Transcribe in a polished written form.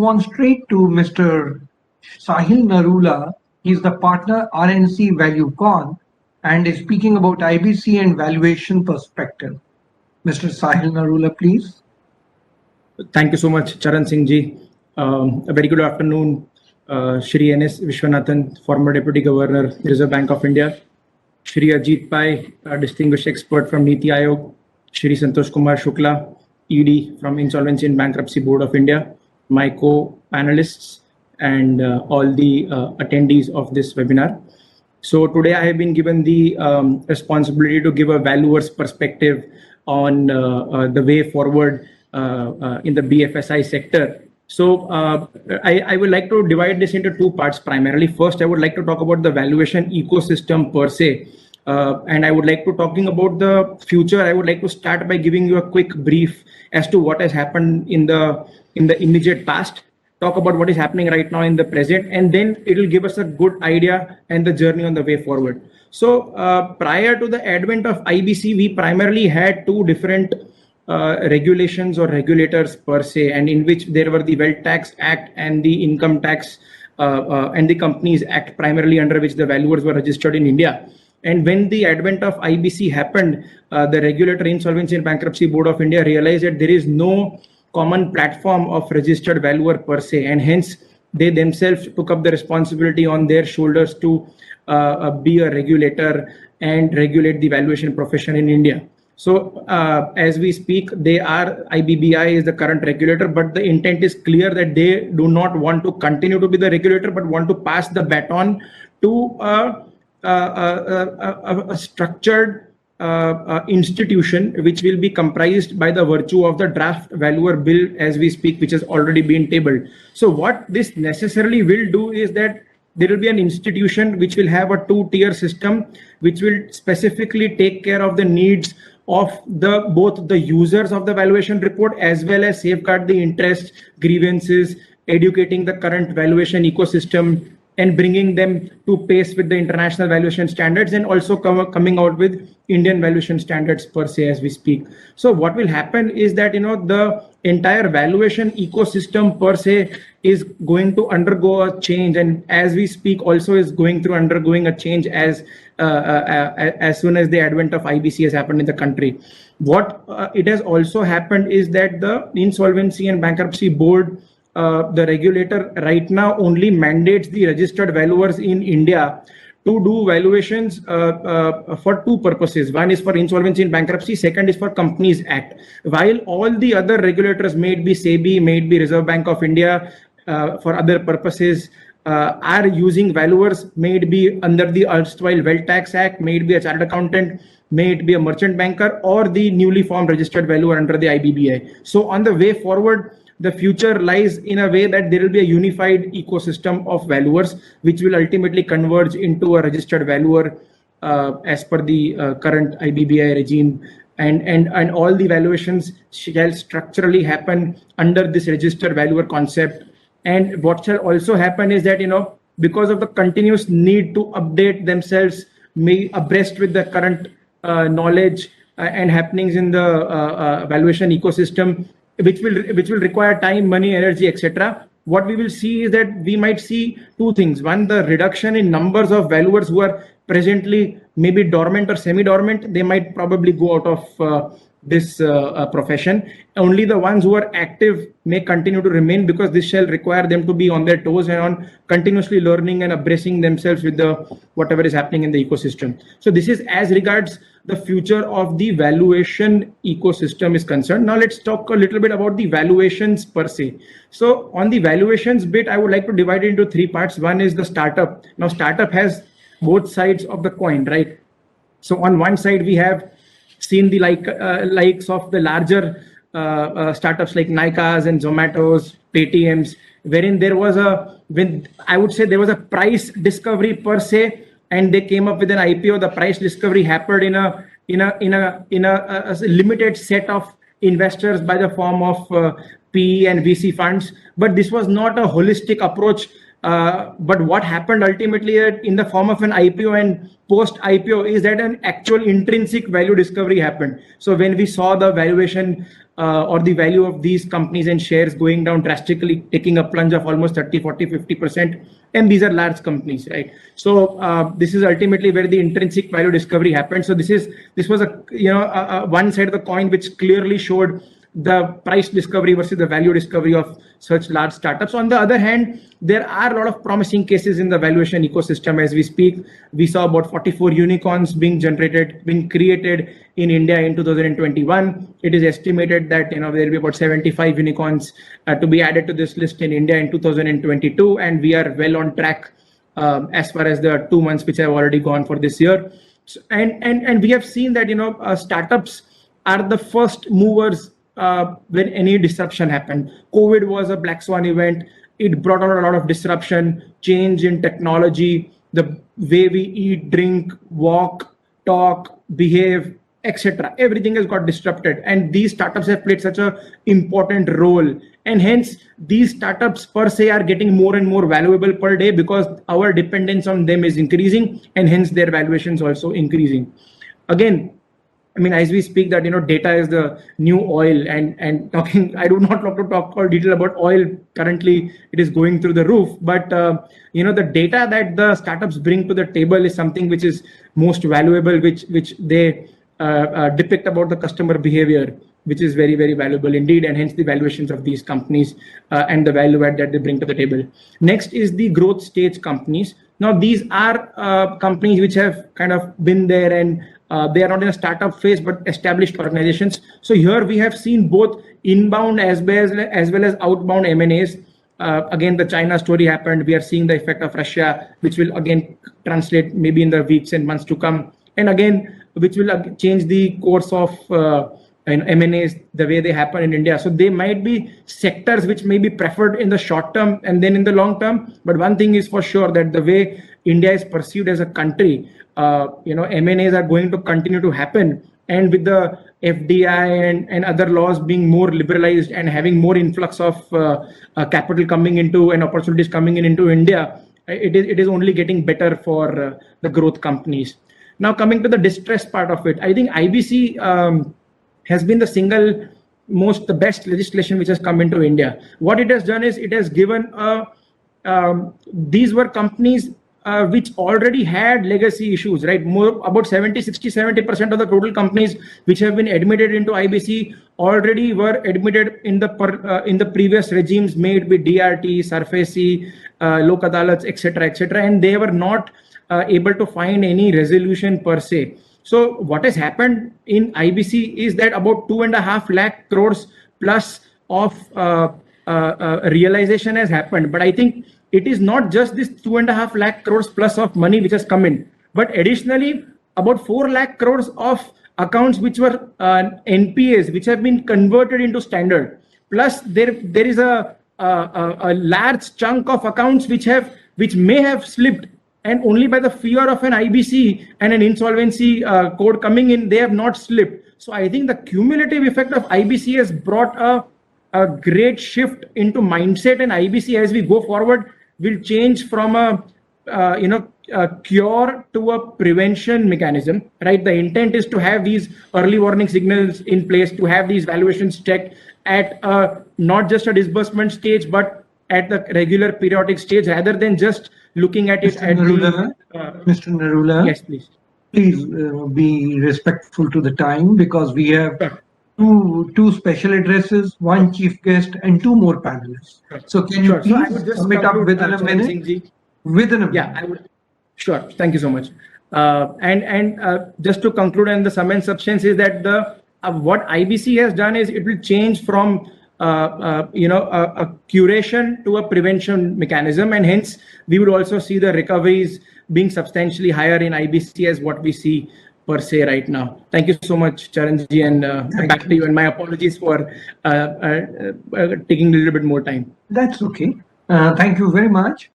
On straight to Mr. Sahil Narula. He's the partner RNC ValueCon and is speaking about IBC and valuation perspective. Mr. Sahil Narula, please. Thank you so much, Charan Singh ji. A very good afternoon, Shri N.S. Vishwanathan, former Deputy Governor, Reserve Bank of India, Shri Ajit Pai, a distinguished expert from Niti Aayog, Shri Santosh Kumar Shukla, ED from Insolvency and Bankruptcy Board of India, my co-panelists, and all the attendees of this webinar. So today I have been given the responsibility to give a valuer's perspective on the way forward in the BFSI sector. So I would like to divide this into two parts primarily. First, I would like to talk about the valuation ecosystem per se. And I would like to talking about the future. I would like to start by giving you a quick brief as to what has happened in the immediate past, talk about what is happening right now in the present, and then it will give us a good idea and the journey on the way forward. So prior to the advent of IBC, we primarily had two different regulations or regulators per se, and in which there were the Wealth Tax Act and the Income Tax and the Companies Act, primarily under which the valuers were registered in India. And when the advent of IBC happened, the regulator, Insolvency and Bankruptcy Board of India, realized that there is no common platform of registered valuer per se, and hence they themselves took up the responsibility on their shoulders to be a regulator and regulate the valuation profession in India. So as we speak, IBBI is the current regulator, but the intent is clear that they do not want to continue to be the regulator, but want to pass the baton to a structured institution which will be comprised by the virtue of the draft valuer bill as we speak, which has already been tabled. So what this necessarily will do is that there will be an institution which will have a two-tier system, which will specifically take care of the needs of both the users of the valuation report as well as safeguard the interests, grievances, educating the current valuation ecosystem, and bringing them to pace with the international valuation standards, and also coming out with Indian valuation standards per se as we speak. So what will happen is that the entire valuation ecosystem per se is going to undergo a change, and as we speak also is undergoing a change as soon as the advent of IBC has happened in the country. What it has also happened is that the Insolvency and Bankruptcy Board, the regulator right now only mandates the registered valuers in India to do valuations for two purposes. One is for insolvency and bankruptcy, second is for Companies Act. While all the other regulators, may it be SEBI, may it be Reserve Bank of India, for other purposes, are using valuers, may it be under the erstwhile Wealth Tax Act, may it be a chartered accountant, may it be a merchant banker, or the newly formed registered valuer under the IBBI. So on the way forward, the future lies in a way that there will be a unified ecosystem of valuers, which will ultimately converge into a registered valuer as per the current IBBI regime. And all the valuations shall structurally happen under this registered valuer concept. And what shall also happen is that, because of the continuous need to update themselves, may abreast with the current knowledge and happenings in the valuation ecosystem, which will require time, money, energy, etc. What we will see is that we might see two things. One, the reduction in numbers of valuers who are presently maybe dormant or semi-dormant. They might probably go out of this profession. Only the ones who are active may continue to remain, because this shall require them to be on their toes and on continuously learning and abreasting themselves with whatever is happening in the ecosystem. So this is as regards the future of the valuation ecosystem is concerned. Now let's talk a little bit about the valuations per se. So on the valuations bit, I would like to divide it into three parts. One is the startup. Now startup has both sides of the coin, right? So on one side, we have seen the likes of the larger startups like Nykas and Zomatos, Paytms, wherein there was I would say there was a price discovery per se, and they came up with an IPO. The price discovery happened in a limited set of investors by the form of PE and VC funds, but this was not a holistic approach But what happened ultimately in the form of an IPO and post IPO is that an actual intrinsic value discovery happened. So when we saw the valuation or the value of these companies and shares going down drastically, taking a plunge of almost 30, 40, 50%, and these are large companies, right? So this is ultimately where the intrinsic value discovery happened. So this was a one side of the coin which clearly showed the price discovery versus the value discovery of such large startups. On the other hand, there are a lot of promising cases in the valuation ecosystem as we speak. We saw about 44 unicorns being created in India in 2021. It is estimated that there will be about 75 unicorns to be added to this list in India in 2022, and we are well on track as far as the 2 months which have already gone for this year. So, and we have seen that startups are the first movers when any disruption happened. COVID was a black swan event. It brought on a lot of disruption, change in technology, the way we eat, drink, walk, talk, behave, etc. Everything has got disrupted, and these startups have played such an important role. And hence, these startups per se are getting more and more valuable per day because our dependence on them is increasing, and hence their valuations also increasing. Again, I mean, as we speak, that data is the new oil, and talking. I do not want to talk all detail about oil. Currently, it is going through the roof. But the data that the startups bring to the table is something which is most valuable, which they depict about the customer behavior, which is very, very valuable indeed, and hence the valuations of these companies and the value add that they bring to the table. Next is the growth stage companies. Now, these are companies which have kind of been there, and they are not in a startup phase, but established organizations. So here we have seen both inbound as well as outbound M&As. Again, the China story happened. We are seeing the effect of Russia, which will again translate maybe in the weeks and months to come. And again, which will change the course of M&As, the way they happen in India. So they might be sectors which may be preferred in the short term and then in the long term. But one thing is for sure, that the way India is perceived as a country, M&As are going to continue to happen. And with the FDI and other laws being more liberalized and having more influx of capital coming into and opportunities coming into India, it is only getting better for the growth companies. Now, coming to the distress part of it, I think IBC has been the best legislation which has come into India. What it has done is it has given these were companies which already had legacy issues, right? About 70% of the total companies which have been admitted into IBC already were admitted in the previous regimes made with DRT, SARFAESI, Lok Adalats, etc., and they were not able to find any resolution per se. So what has happened in IBC is that about 2.5 lakh crores plus of realization has happened. But I think it is not just this 2.5 lakh crores plus of money which has come in, but additionally about 4 lakh crores of accounts which were NPAs, which have been converted into standard. Plus there is a large chunk of accounts which may have slipped, and only by the fear of an IBC and an insolvency code coming in, they have not slipped. So I think the cumulative effect of IBC has brought a great shift into mindset, and IBC as we go forward will change from a cure to a prevention mechanism, right? The intent is to have these early warning signals in place, to have these valuations checked at not just a disbursement stage, but at the regular periodic stage, rather than just looking at it at Mr. Narula, yes, please. Please be respectful to the time, because we have two special addresses, one chief guest, and 2 more panelists. So can you please sum it up within a minute? Within a minute. Yeah, I would. Sure. Thank you so much. And just to conclude, and the sum and substance is that what IBC has done is it will change from a curation to a prevention mechanism, and hence we would also see the recoveries being substantially higher in IBC as what we see per se right now. Thank you so much, Charanji, and back to you. And my apologies for taking a little bit more time. That's okay. Thank you very much.